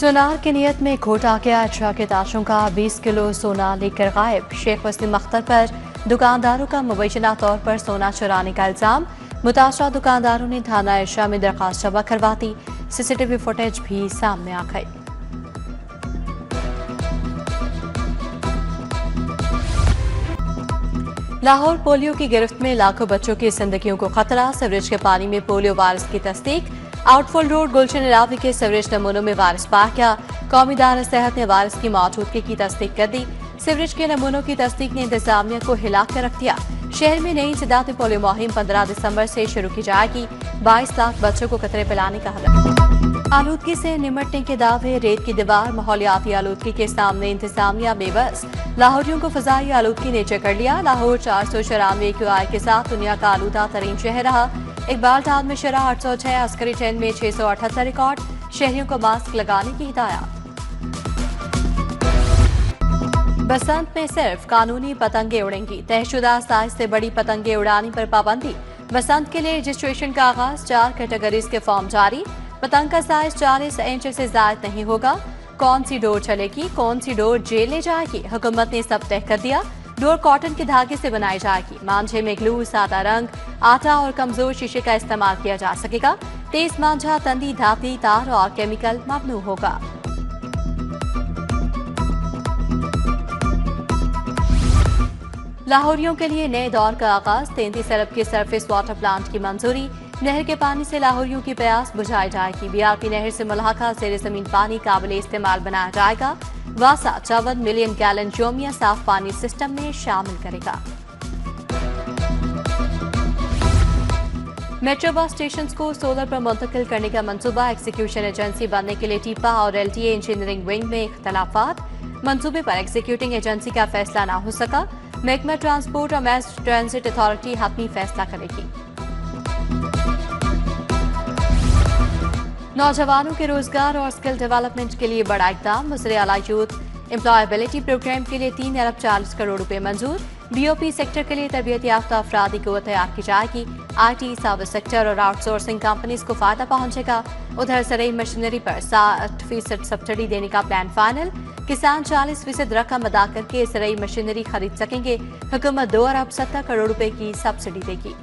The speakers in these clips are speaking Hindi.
सोनार की नियत में घोटा किया। 18 के ताशों का 20 किलो सोना लेकर गायब। शेख वसीम अख्तर पर दुकानदारों का मुबैना तौर पर सोना चुराने का इल्जाम। मुतासरा दुकानदारों ने थाना इर्शा में दरखास्त जमा करवा दी। सीसीटीवी फुटेज भी सामने आ गई। लाहौर पोलियो की गिरफ्त में लाखों बच्चों की जिंदगियों को खतरा। सीवरेज के पानी में पोलियो वायरस की तस्दीक। आउटफॉल रोड गुलशन इलावी के सीवरेज नमूनों में वायरस पाया गया। कौमी इदारा सेहत ने वायरस की मौजूदगी की तस्दीक कर दी। सीवरेज के नमूनों की तस्दीक ने इंतजामिया को हिला कर रख दिया। शहर में नई इंसदाती पोलियो मुहिम 15 दिसंबर से शुरू की जाएगी। 22 लाख बच्चों को कतरे पिलाने का हलफ। आलूदगी से निमटने के दावे। रेत की दीवार। माहौलियाती आलूदगी के सामने इंतजामिया बेबस। लाहौरियों को फजाई आलूदगी ने चकड़ लिया। लाहौर 494 QI के साथ दुनिया का आलूदा तरीन शहर रहा। इकबाल टाउन में शरह 806, अस्करी ट्रेन में 678 रिकॉर्ड। शहरियों को मास्क लगाने की हिदायत। बसंत में सिर्फ कानूनी पतंगे उड़ेंगी। तयशुदा साइज से बड़ी पतंगे उड़ाने पर पाबंदी। बसंत के लिए रजिस्ट्रेशन का आगाज। 4 कैटेगरीज के फॉर्म जारी। पतंग का साइज 40 इंच से ज्यादा नहीं होगा। कौन सी डोर चलेगी, कौन सी डोर जेल ले जाएगी, हुकूमत ने सब तय कर दिया। डोर कॉटन के धागे से बनाई जाएगी। मांझे में ग्लू, सादा रंग, आटा और कमजोर शीशे का इस्तेमाल किया जा सकेगा। तेज मांझा, तंदी, धाती, तार और केमिकल ममनू होगा। लाहौरियों के लिए नए दौर का आगाज। 33 अरब के सरफेस वाटर प्लांट की मंजूरी। नहर के पानी से लाहौरियों की प्यास बुझाई जाएगी। BRP नहर से मुलाका ज़ेर जमीन पानी काबिल इस्तेमाल बनाया जाएगा। वासा 54 मिलियन गैलन जोमिया साफ पानी सिस्टम में शामिल करेगा। मेट्रो बस स्टेशन को सोलर पर मुंतकिल करने का मंसूबा। एग्जीक्यूशन एजेंसी बनने के लिए टीपा और LTA इंजीनियरिंग विंग में इख्तलाफात। मंसूबे पर एग्जीक्यूटिंग एजेंसी का फैसला न हो सका। महकमा ट्रांसपोर्ट और मैस ट्रांजिट अथॉरिटी हतमी फैसला करेगी। नौजवानों के रोजगार और स्किल डेवलपमेंट के लिए बड़ा इकदाम। वज़ीर आला यूथ एम्प्लॉयबिलिटी प्रोग्राम के लिए 3 अरब 40 करोड़ रुपए मंजूर। BOP सेक्टर के लिए तरबियत याफ्ता अफरादी को तैयार की जाएगी। IT, सर्विस सेक्टर और आउटसोर्सिंग कंपनीज को फायदा पहुंचेगा। उधर ज़रूरी मशीनरी पर 60% सब्सिडी देने का प्लान फाइनल। किसान 40% रकम अदा करके ज़रूरी मशीनरी खरीद सकेंगे। हुकूमत 2 अरब 70 करोड़ रुपए की सब्सिडी देगी।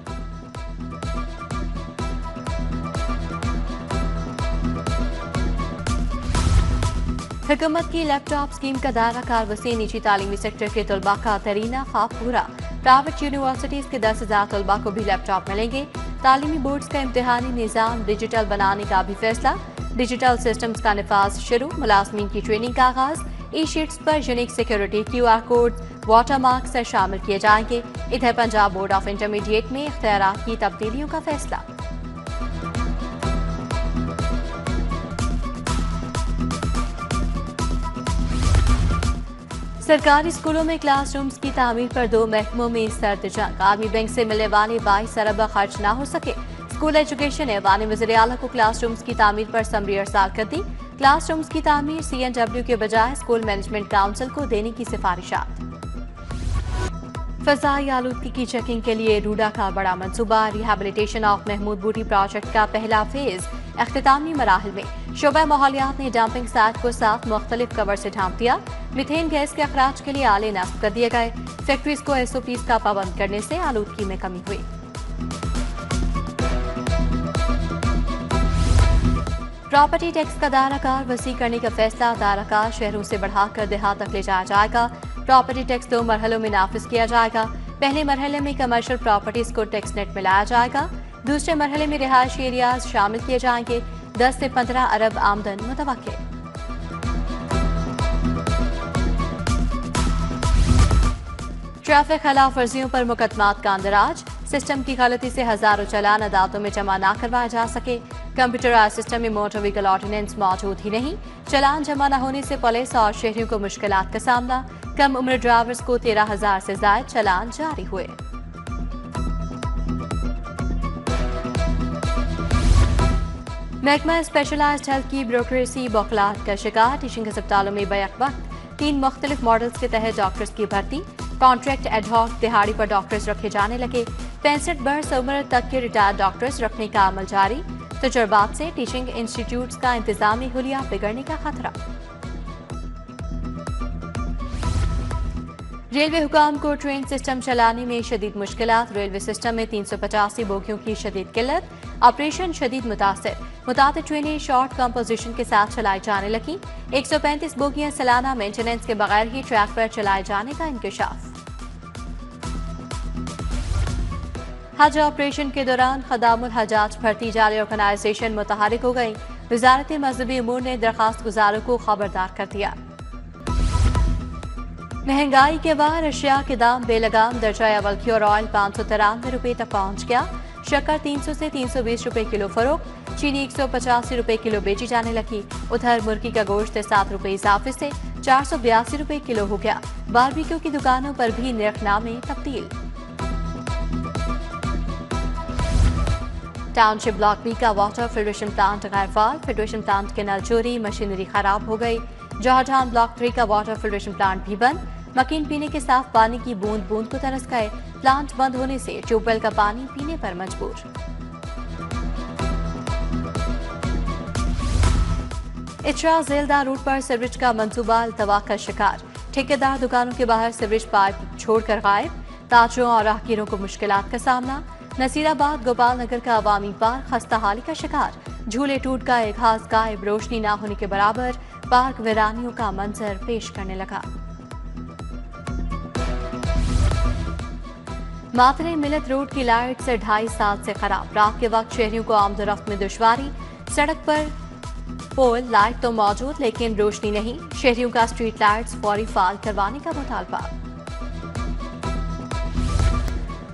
हुकूमत की लैपटॉप स्कीम का दायरा कार वसी। निजी तालीमी सेक्टर के तलबा का तरीना ख्वाब पूरा। प्राइवेट यूनिवर्सिटीज के 10,000 तलबा को भी लैपटॉप मिलेंगे। तालीमी बोर्ड्स का इम्तिहानी निज़ाम डिजिटल बनाने का भी फैसला। डिजिटल सिस्टम्स का निफाज शुरू। मुलाजमीन की ट्रेनिंग का आगाज। ई-शीट्स पर unique security QR code watermark से शामिल किए जाएंगे। इधर पंजाब बोर्ड ऑफ इंटरमीडिएट में इख्तियारात की तब्दीलियों का फैसला। सरकारी स्कूलों में क्लासरूम्स की तामीर पर 2 महकमों में सर्द जंग। आर्मी बैंक से मिलने वाले 22 अरब खर्च न हो सके। स्कूल एजुकेशन ऐवान वज़ीर आला को क्लासरूम्स की तामीर पर समरी अरसाल कर दी। क्लासरूम्स की तामीर CNW के बजाय स्कूल मैनेजमेंट काउंसिल को देने की सिफारिशात। फजाई आलूदगी की चेकिंग के लिए रूडा का बड़ा मंसूबा। रिहेबिलिटेशन ऑफ महमूद बूटी प्रोजेक्ट का पहला फेज अख्तितामी मराहल में। शोबा माहौलियात ने डंपिंग साइट को 7 मुख्तलिफ कवर से ढांप दिया। मीथेन गैस के अखराज के लिए आले नस्ब कर दिए गए। फैक्ट्रीज को SOPs का पाबंद करने से आलूदगी में कमी हुई। प्रॉपर्टी टैक्स का दायरा कार वसी करने का फैसला। दायरा कार शहरों से बढ़ाकर देहात तक ले जाया जाएगा। प्रॉपर्टी टैक्स 2 मरहलों में नाफिज किया जाएगा। पहले मरहले में कमर्शियल प्रॉपर्टीज को टैक्स नेट में लाया जाएगा। दूसरे मरहले में रिहायशी एरियाज शामिल किए जाएंगे। 10 से 15 अरब आमदन मुतवक्किल। ट्रैफिक खिलाफ वर्जियों पर मुकदमात का अंदराज। सिस्टम की गलती से हजारों चालान अदालतों में जमा न करवाए जा सके। कंप्यूटराइज सिस्टम में मोटर व्हीकल ऑर्डिनेंस मौजूद ही नहीं। चालान जमा न होने से पुलिस और शहरियों को मुश्किलात का सामना। कम उम्र ड्राइवर्स को 13,000 से ज्यादा चालान जारी हुए। महकमा स्पेशलाइज्ड हेल्थ की ब्यूरोक्रेसी बौखलाहट का शिकार। टीचिंग अस्पतालों में बैक वक्त 3 मुख्तलिफ मॉडल्स के तहत डॉक्टर्स की भर्ती। कॉन्ट्रैक्ट एडहॉक दिहाड़ी पर डॉक्टर्स रखे जाने लगे। 65 बरस उम्र तक के रिटायर्ड डॉक्टर्स रखने का अमल जारी। तजुर्बात से टीचिंग इंस्टीट्यूट्स का इंतजामी हुलिया बिगड़ने का खतरा। रेलवे हुकाम को ट्रेन सिस्टम चलाने में शदीद मुश्किलात। रेलवे सिस्टम में 385 बोगियों की शदीद किल्लत। ऑपरेशन शदीद मुतासर। मुताबिक ट्रेनें शॉर्ट कंपोजिशन के साथ चलाई जाने लगी। 135 बोगियां सालाना मेंटेनेंस के बगैर ही ट्रैक पर चलाए जाने का इंकशाफ। हज ऑपरेशन के दौरान खदामुल हजाज भर्ती जाली ऑर्गेनाइजेशन मुतहरिक हो गई। वजारत मजहबी अमूर ने दरखास्त गुजारों को खबरदार कर दिया। महंगाई के बाद अशिया के दाम बेलगाम। दर्जा अवल की और ऑयल 593 रुपए तक पहुंच गया। शक्कर 300 से 320 रुपए किलो फरोख्त। चीनी 185 रुपए किलो बेची जाने लगी। उधर मुर्गी का गोश्त 7 रुपए इजाफे से 482 रुपए किलो हो गया। बारबेक्यू की दुकानों पर भी निर्खनामे तब्दील। टाउनशिप ब्लॉक बी का वाटर फिल्ट्रेशन प्लांट गैरफाल। फिल्ट्रेशन प्लांट के नल चोरी, मशीनरी खराब हो गई। जौहरजान ब्लॉक 3 का वाटर फिल्ट्रेशन प्लांट भी बंद। मकीन पीने के साफ पानी की बूंद बूंद को तरस गए। प्लांट बंद होने से ट्यूबवेल का पानी पीने पर मजबूर। इचरा झेलदार रूट पर सीवरेज का मंसूबा अल्तवा का शिकार। ठेकेदार दुकानों के बाहर सीवरेज पाइप छोड़कर गायब। ताजरों और राहगीरों को मुश्किलात का सामना। नसीराबाद गोपाल नगर का अवामी पार्क खस्ता हाली का शिकार। झूले टूट गए, घास गायब, रोशनी ना होने के बराबर। पार्क वीरानियों का मंजर पेश करने लगा। मातरे मिलत रोड की लाइट से 2.5 साल से खराब। रात के वक्त शहरियों को आमदोरफ्त में दुश्वारी। सड़क पर पोल लाइट तो मौजूद लेकिन रोशनी नहीं। शहरियों का स्ट्रीट लाइट्स फौरी फाल करवाने का मुतालबा।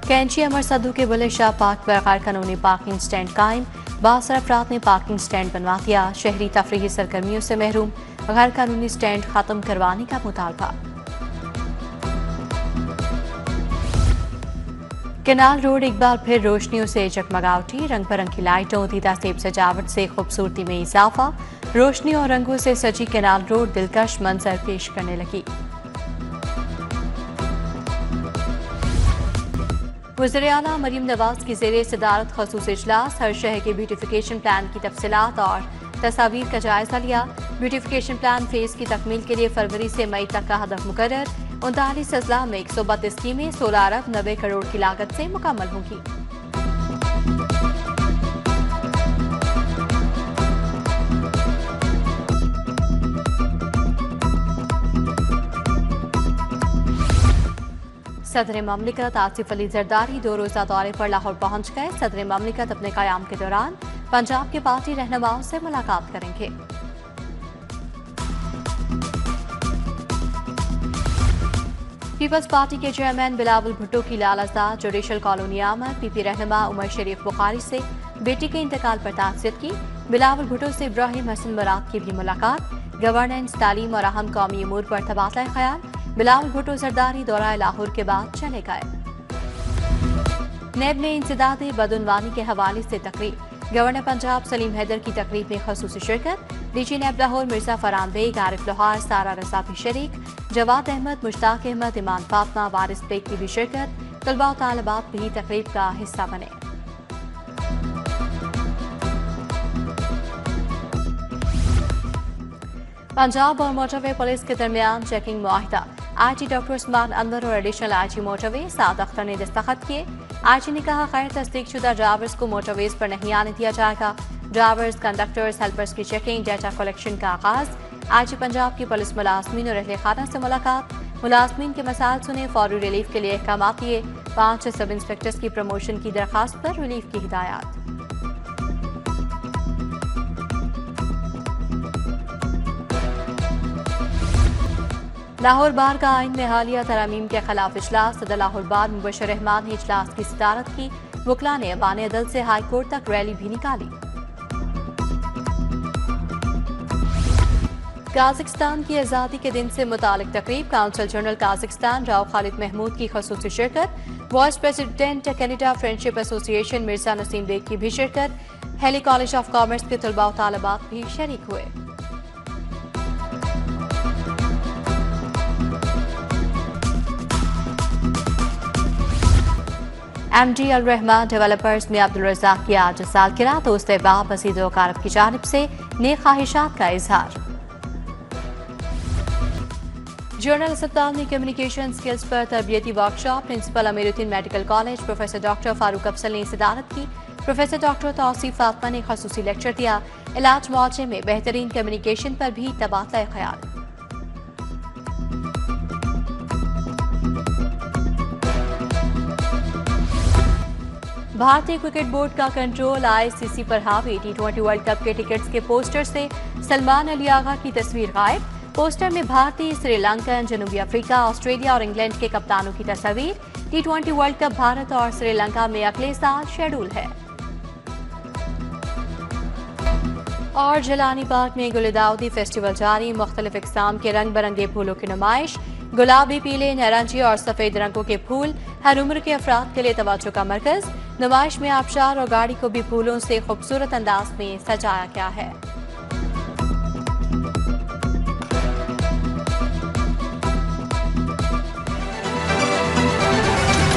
कैंची अमर सद्दू के बुले शाह पार्क पर गैर कानूनी पार्किंग स्टैंड कायम। बासर अफराद ने पार्किंग स्टैंड बनवा दिया। शहरी तफरीही सरगर्मियों से महरूम। गैर कानूनी स्टैंड खत्म करवाने का मुतालबा। केनाल रोड एक बार फिर रोशनियों से जगमगा उठी। रंग बिरंगी लाइटों, दीदा सेब सजावट से खूबसूरती में इजाफा। रोशनी और रंगों से सजी केनाल रोड दिलकश मंजर पेश करने लगी। वज़ीर आला मरीम नवाज की ज़ेरे सदारत खसूस इजलास। हर शहर के ब्यूटिफिकेशन प्लान की तफसीलात और तस्वीर का जायजा लिया। ब्यूटिफिकेशन प्लान फेज की तकमील के लिए फरवरी से मई तक का हदफ मुकर्रर। 39 अजला में 132 स्कीमें 16 अरब 90 करोड़ की लागत से मुकम्मल होंगी। सदर ममलिकत आसिफ अली जरदारी 2 रोज़ा दौरे पर लाहौर पहुंच गए। सदर ममलिकत अपने क़याम के दौरान पंजाब के पार्टी रहनुमाओं से मुलाकात करेंगे। पीपल्स पार्टी के चेयरमैन बिलावल भुट्टो की लालचदार जुडिशल कॉलोनी आमद। पीपी रहनुमा उमर शरीफ बुखारी से बेटी के इंतकाल पर ताज़ियत की। बिलावल भुट्टो से इब्राहिम हसन मुराद की भी मुलाकात। गवर्नेंस, तालीम और अहम कौमी अमूर पर तबादला ख्याल। बिलावल भुट्टो जरदारी दौरा लाहौर के बाद चले गए। नेब में इंसदाद बदउनवानी के हवाले से तकरीब। गवर्नर पंजाब सलीम हैदर की तकरीब में खसूसी शिरकत। डीजी नेब लाहौर मिर्जा फरहान बेग, आरिफ लोहार, सारा रजा भी शरीक। जवाद अहमद, मुश्ताक अहमद, ईमान फातमा, वारिस बेग की भी शिरकत। तलबा और तालिबात भी तकरीब का हिस्सा बने। पंजाब और मोटरवे पुलिस के दरमियान चेकिंग मुआहिदा। आईजी डॉक्टर उस्मान अनवर और additional IG motorway Saad Akhtar ने दस्तखत किए। आईजी ने कहा गैर तस्दीक शुदा ड्राइवर्स को मोटरवेज पर नहीं आने दिया जाएगा। ड्राइवर्स, कंडक्टर्स, हेल्पर्स की चेकिंग, डाटा कलेक्शन का आगाज। आईजी पंजाब की पुलिस मुलाजमीन और अहले खाना से मुलाकात। मुलाजमीन के मसाइल सुने, फौरी रिलीफ के लिए अहकाम दिए। 5 सब इंस्पेक्टर्स की प्रमोशन की दरखास्त पर रिलीफ की हिदायत। लाहौर बार का आइन में हालिया तरमीम के खिलाफ इजलास। सदर लाहौर बार मुबशर रहमान ने इजलास की सदारत की। वकला ने अबान अदल से हाई कोर्ट तक रैली भी निकाली। काज़िकिस्तान की आज़ादी के दिन से मुतालिक तकरीब। Council general Kazakhstan Rao Khalid Mahmood की खसूसी शिरकत। Vice president Canada friendship association Mirza Naseem Baig की भी शिरकत। हेली कॉलेज ऑफ कॉमर्स के तलबा और तालिबात भी शरीक हुए। MD अल रहमान डेवलपर्स में अब्दुल रज़ाक की आज सालगिरह, दोस्त अहबाब अज़ीज़ व अक़ारिब की जानिब से नेक ख्वाहिशात का इजहार। जर्नल अस्पताल में कम्युनिकेशन स्किल्स पर तरबियती workshop, principal Amiruddin medical college professor doctor Farooq Afsal ने सदारत की। प्रोफेसर डॉक्टर तौसीफ फातिमा ने खसूसी लेक्चर दिया। इलाज मुआवजे में बेहतरीन कम्युनिकेशन पर भी तबादला ख्याल। भारतीय क्रिकेट बोर्ड का कंट्रोल ICC पर हावी। T20 वर्ल्ड कप के टिकट्स के पोस्टर से सलमान अली आगा की तस्वीर गायब। पोस्टर में भारतीय, श्रीलंकन, जनूबी अफ्रीका, ऑस्ट्रेलिया और इंग्लैंड के कप्तानों की तस्वीर। T20 वर्ल्ड कप भारत और श्रीलंका में अगले साल शेड्यूल है। और जलानी पार्क में गुल-ए-दाऊदी फेस्टिवल जारी। मुख्तलिफ इक़साम के रंग बिरंगे फूलों की नुमाइश। गुलाबी, पीले, नारंगी और सफेद रंगों के फूल हर उम्र के अफराद के लिए तवज्जो का मरकज। नुमाइश में आबशार और गाड़ी को भी फूलों से खूबसूरत अंदाज में सजाया गया है।